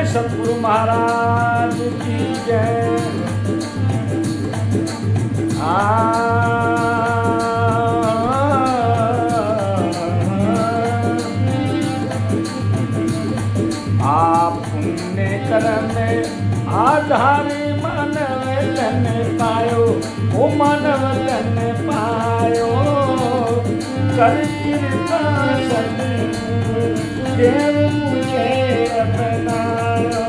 सतगुरु महाराज की जय। आप पुण्य कर्म आधारी मानव तन पायो, ओ मानव तन पायो। कर कृपा सतगुरु देव मुझे अपनायो।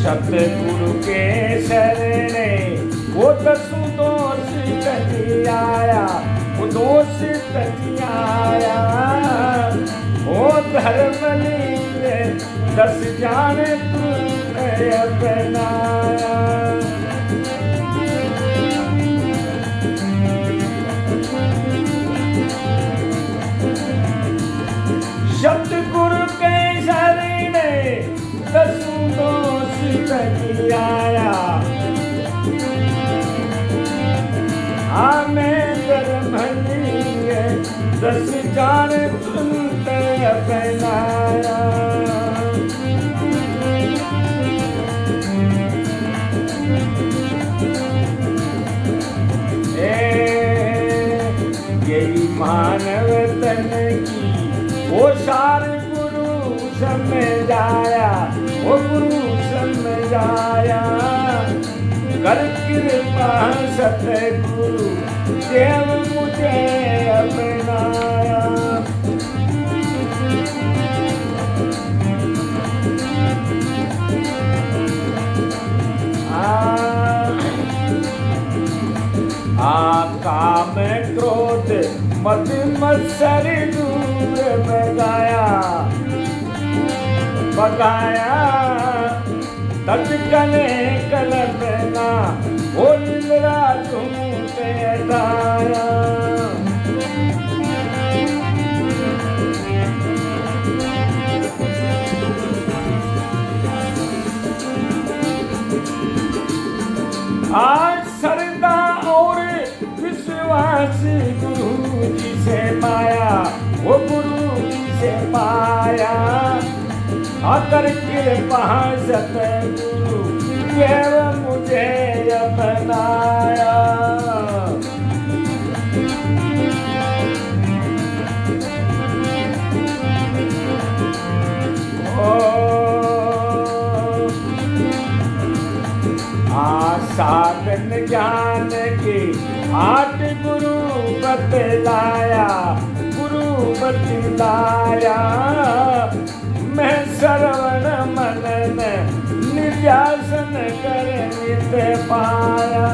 सतगुरु के शरणे वो दसु दोष तजी आया, वो दोष तजी आया। वो धर्म लिंग दस जाने तूने अपनाया। सतगुरु के शरणे दसु दोष तजी आया। हमें धर्म लिंग दस जान तुमते अपनाया। यही मानव तन की वो सारे गुरु समझाया, वो गुरु समझाया। कर कृपा सतगुरु देव मुझे अपनाया। काम क्रोध मद मत्सर दूर भगाया, भगाया। तत्कले कल्पना वो लीला झूठे दाया। आज श्रद्धा और विश्वास गुरु जी से पाया, वो गुरु जी से पाया। आकर कृपा सतगुरु देव मुझे अपनाया। साधन ज्ञान के 8 गुरु बतलाया, गुरु बतलाया। मैं श्रवण मनन निध्यासन कर नित पाया।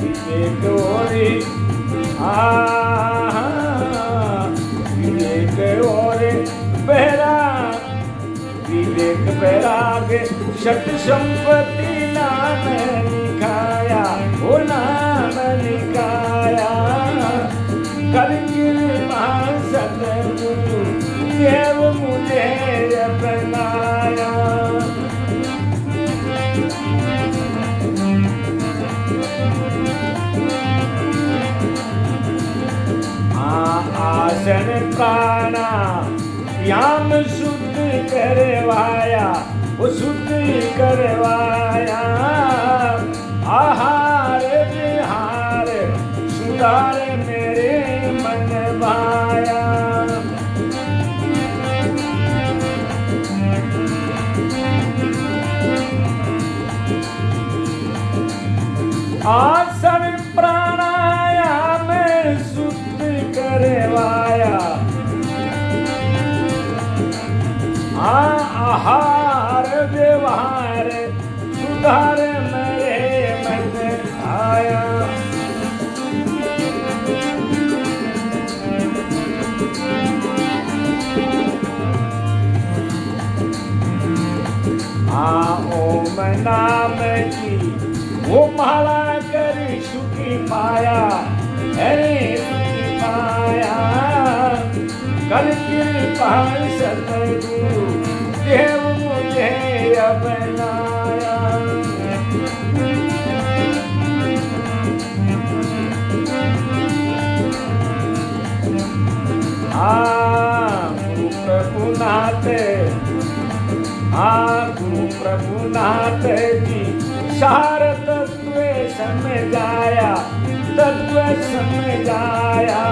विवेक ओरी विवेक बैराग षट संपत्ति नाम लिखाया, वो नाम लिखाया। कर कृपा सतगुरु देव मुझे अपनाया। आसन प्राणा याम शुद्ध करवाया, वो शुद्ध करवाया। आहार विहार सुधार मेरे मन भाया। आसन प्राणायाम शुद्ध करवाया। आहार व्यवहार सुधार मेरे मन पाया। ओम नाम की वो माला करी सुखी पाया, अरे सुखी पाया। कर कृपा सतगुरु देव मुझे अपनाया। गुरु प्रभु नाथ, गुरु प्रभु नाथ जी सार तत्व समझाया, तत्व समझाया।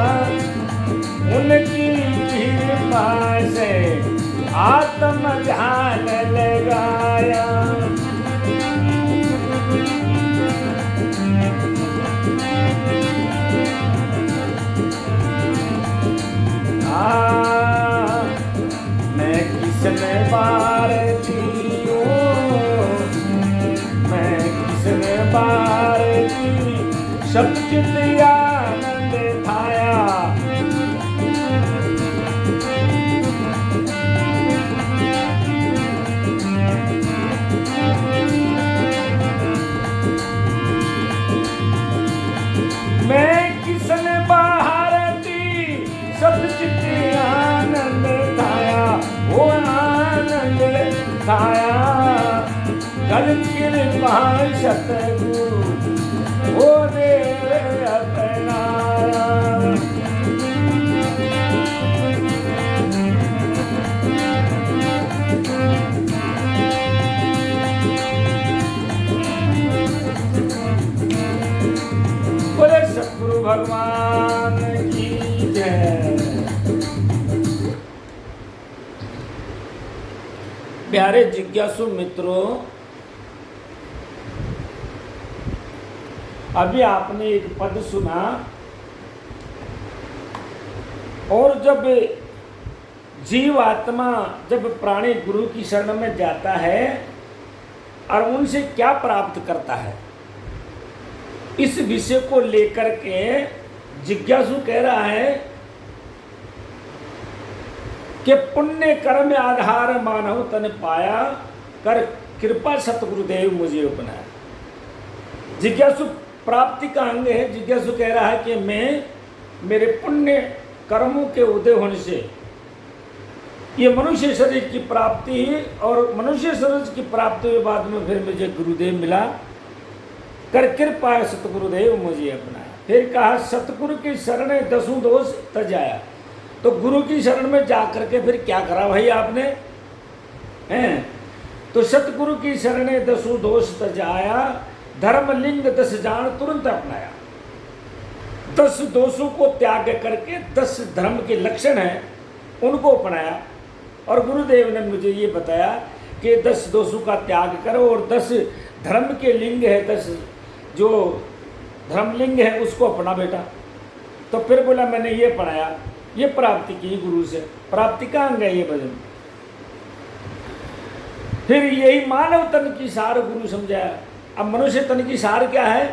उनकी कृपा से आत्म ध्यान लगाया। मैं किसने बार दियो, मैं किसने बार दी, सब चित आनंद थाया। मैं किसने बाहर दी, सब चित आनंद थाया, वो आनंद थाया। कर कृपा सतगुरु वो देव अपनाया। बोले सतगुरु भगवान की जय। प्यारे जिज्ञासु मित्रों, अभी आपने एक पद सुना, और जब जीव आत्मा जब प्राणी गुरु की शरण में जाता है और उनसे क्या प्राप्त करता है, इस विषय को लेकर के जिज्ञासु कह रहा है कि पुण्य कर्म आधार मानव तन पाया, कर कृपा सतगुरुदेव मुझे अपनाया। जिज्ञासु प्राप्ति का अंग है। जिज्ञासु कह रहा है कि मैं मेरे पुण्य कर्मों के उदय होने से ये मनुष्य शरीर की प्राप्ति, और मनुष्य शरीर की प्राप्ति के बाद में फिर मुझे गुरुदेव मिला, कर कृपा सतगुरुदेव मुझे अपनाया। फिर कहा सतगुरु की शरण दसों दोष तजाया। तो गुरु की शरण में जाकर के फिर क्या करा भाई आपने, हैं? तो सतगुरु की शरण दसों दोष तजाया, धर्म लिंग 10 जान तुरंत अपनाया। 10 दोषों को त्याग करके 10 धर्म के लक्षण हैं उनको अपनाया। और गुरुदेव ने मुझे ये बताया कि 10 दोषों का त्याग करो और 10 धर्म के लिंग है, 10 जो धर्मलिंग है उसको अपना बेटा। तो फिर बोला मैंने ये पढ़ाया, ये प्राप्ति की गुरु से, प्राप्ति का अंग है ये भजन। फिर यही मानव तन की सार गुरु समझाया। अब मनुष्य तन की सार क्या है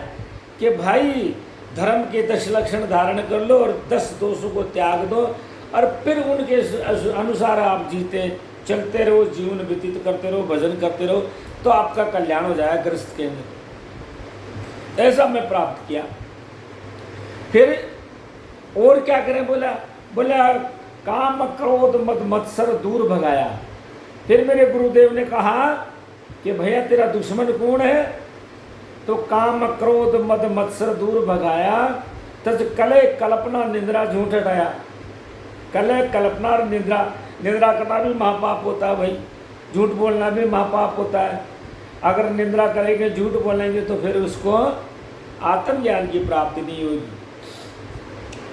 कि भाई धर्म के 10 लक्षण धारण कर लो और 10 दोषों को त्याग दो, और फिर उनके अनुसार आप जीते चलते रहो, जीवन व्यतीत करते रहो, भजन करते रहो, तो आपका कल्याण हो जाएगा ग्रस्त के अंदर। ऐसा मैं प्राप्त किया। फिर और क्या करें, बोला काम क्रोध मद मत्सर दूर भगाया। फिर मेरे गुरुदेव ने कहा कि भैया तेरा दुश्मन कौन है, तो काम क्रोध मद मत्सर दूर भगाया, तज कले कल्पना निंद्रा झूठ हटाया। कले कल्पना और निंद्रा करना भी महापाप होता है भाई, झूठ बोलना भी महापाप होता है। अगर निंद्रा करेंगे, झूठ बोलेंगे तो फिर उसको आत्मज्ञान की प्राप्ति नहीं होगी।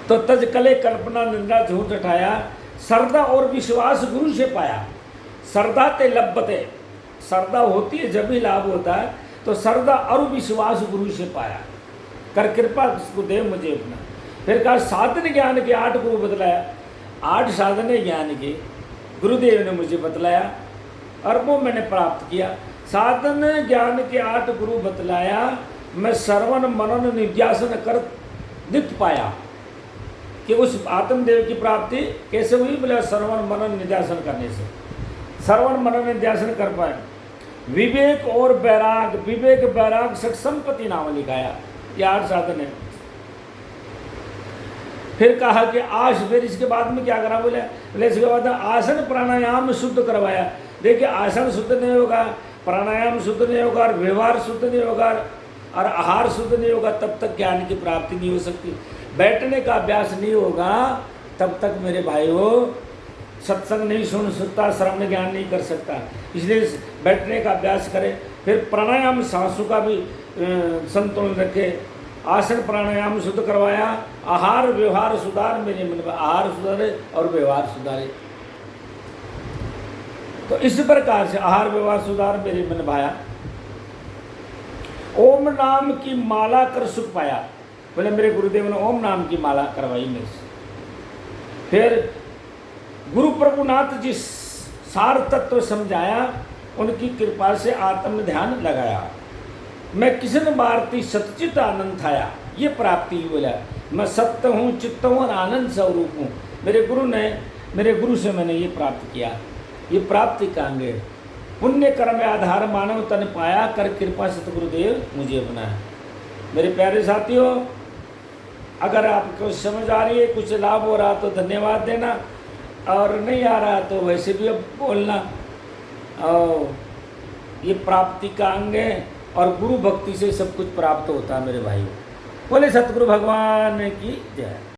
तो तज कले कल्पना निंद्रा झूठ हटाया, श्रद्धा और विश्वास गुरु से पाया। श्रद्धा ते लभते, श्रद्धा होती है जब भी लाभ होता है, तो श्रद्धा और विश्वास गुरु से पाया। कर कृपा गुरुदेव मुझे अपना। फिर कहा साधन ज्ञान के 8 गुरु बतलाया। 8 साधन ज्ञान के गुरुदेव ने मुझे बतलाया और वो मैंने प्राप्त किया। साधन ज्ञान के 8 गुरु बतलाया मैं श्रवण मनन निध्यासन कर नित्य पाया कि उस आत्मदेव की प्राप्ति कैसे हुई, बोले श्रवण मनन निध्यासन करने से। श्रवण मनन निध्यासन कर पाए। विवेक और वैराग, विवेक वैराग सठ संपत्ति नाम लिखाया, ये 8 साधन है। फिर कहा कि आश, फिर इसके बाद में क्या करा, बोले इसके बाद आसन प्राणायाम शुद्ध करवाया। देखिए आसन शुद्ध नहीं होगा, प्राणायाम शुद्ध नहीं होगा, और व्यवहार शुद्ध नहीं होगा, और आहार शुद्ध नहीं होगा, तब तक ज्ञान की प्राप्ति नहीं हो सकती। बैठने का अभ्यास नहीं होगा तब तक मेरे भाइयों सत्संग नहीं सुन सकता, श्रवण ज्ञान नहीं कर सकता। इसलिए बैठने का अभ्यास करें। फिर प्राणायाम सांसों का भी संतुलन रखे। आसन प्राणायाम शुद्ध करवाया। आहार व्यवहार सुधार मेरे मन में, आहार सुधारे और व्यवहार सुधारे। तो इस प्रकार से आहार व्यवहार सुधार मेरे मन भाया। ओम नाम की माला कर सुख पाया। बोले मेरे गुरुदेव ने ओम नाम की माला करवाई मेरे से। फिर गुरु प्रभुनाथ जी सार तत्व समझाया, उनकी कृपा से आत्म ध्यान लगाया। मैं किसन भारती सतचित आनंद थाया, ये प्राप्ति ही बोला। मैं सत्य हूँ, चित्त हूँ और आनंद स्वरूप हूँ। मेरे गुरु से मैंने ये प्राप्त किया। ये प्राप्ति का अंग है। पुण्य कर्म आधार मानव तन पाया, कर कृपा सतगुरुदेव मुझे बनाया। मेरे प्यारे साथियों, अगर आपको समझ आ रही है, कुछ लाभ हो रहा तो धन्यवाद देना, और नहीं आ रहा तो वैसे भी अब बोलना। और ये प्राप्ति का अंग है, और गुरु भक्ति से सब कुछ प्राप्त होता है मेरे भाइयों। बोले सतगुरु भगवान की जय।